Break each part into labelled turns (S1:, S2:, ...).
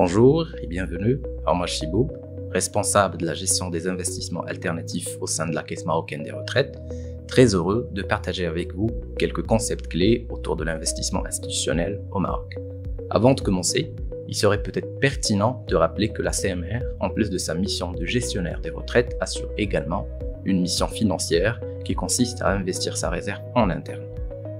S1: Bonjour et bienvenue, Omar Chibou, responsable de la gestion des investissements alternatifs au sein de la Caisse marocaine des retraites. Très heureux de partager avec vous quelques concepts clés autour de l'investissement institutionnel au Maroc. Avant de commencer, il serait peut-être pertinent de rappeler que la CMR, en plus de sa mission de gestionnaire des retraites, assure également une mission financière qui consiste à investir sa réserve en interne.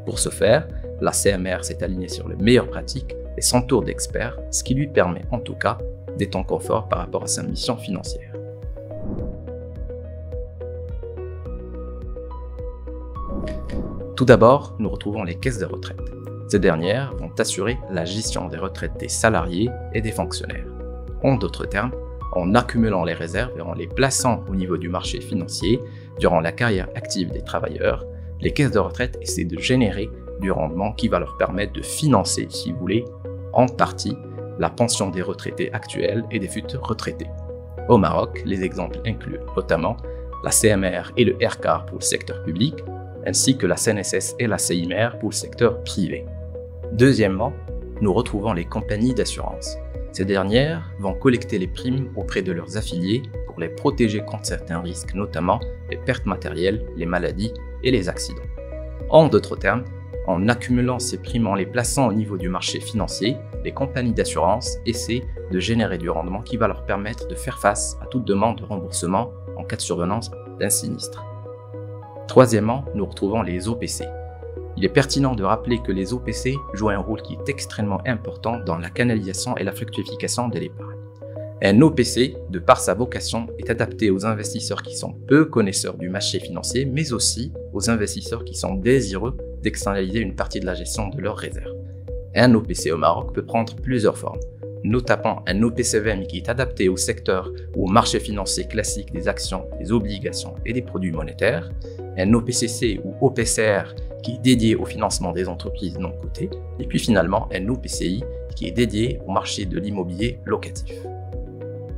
S1: Pour ce faire, la CMR s'est alignée sur les meilleures pratiques et s'entoure d'experts, ce qui lui permet en tout cas d'être en confort par rapport à sa mission financière. Tout d'abord, nous retrouvons les caisses de retraite. Ces dernières vont assurer la gestion des retraites des salariés et des fonctionnaires. En d'autres termes, en accumulant les réserves et en les plaçant au niveau du marché financier durant la carrière active des travailleurs, les caisses de retraite essaient de générer du rendement qui va leur permettre de financer, si vous voulez, en partie, la pension des retraités actuels et des futurs retraités. Au Maroc, les exemples incluent notamment la CMR et le RCAR pour le secteur public, ainsi que la CNSS et la CIMR pour le secteur privé. Deuxièmement, nous retrouvons les compagnies d'assurance. Ces dernières vont collecter les primes auprès de leurs affiliés pour les protéger contre certains risques, notamment les pertes matérielles, les maladies et les accidents. En d'autres termes, en accumulant ces primes en les plaçant au niveau du marché financier, les compagnies d'assurance essaient de générer du rendement qui va leur permettre de faire face à toute demande de remboursement en cas de survenance d'un sinistre. Troisièmement, nous retrouvons les OPC. Il est pertinent de rappeler que les OPC jouent un rôle qui est extrêmement important dans la canalisation et la fructification de l'épargne. Un OPC, de par sa vocation, est adapté aux investisseurs qui sont peu connaisseurs du marché financier, mais aussi aux investisseurs qui sont désireux d'externaliser une partie de la gestion de leurs réserves. Un OPC au Maroc peut prendre plusieurs formes, notamment un OPCVM qui est adapté au secteur ou au marché financier classique des actions, des obligations et des produits monétaires, un OPCC ou OPCR qui est dédié au financement des entreprises non cotées, et puis finalement un OPCI qui est dédié au marché de l'immobilier locatif.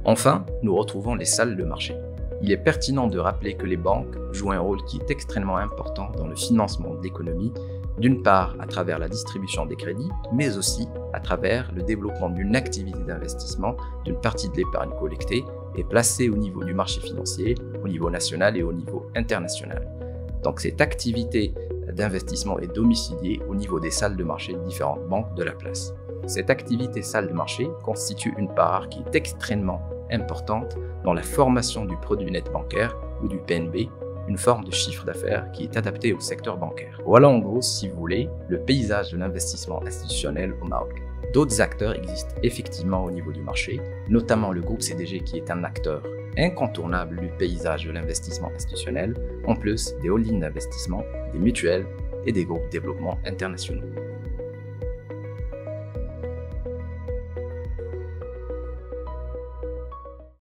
S1: Enfin, nous retrouvons les salles de marché. Il est pertinent de rappeler que les banques jouent un rôle qui est extrêmement important dans le financement de l'économie, d'une part à travers la distribution des crédits, mais aussi à travers le développement d'une activité d'investissement d'une partie de l'épargne collectée et placée au niveau du marché financier, au niveau national et au niveau international. Donc cette activité d'investissement est domiciliée au niveau des salles de marché de différentes banques de la place. Cette activité salle de marché constitue une part qui est extrêmement importante dans la formation du produit net bancaire ou du PNB, une forme de chiffre d'affaires qui est adaptée au secteur bancaire. Voilà en gros, si vous voulez, le paysage de l'investissement institutionnel au Maroc. D'autres acteurs existent effectivement au niveau du marché, notamment le groupe CDG qui est un acteur incontournable du paysage de l'investissement institutionnel, en plus des holdings d'investissement, des mutuelles et des groupes de développement internationaux.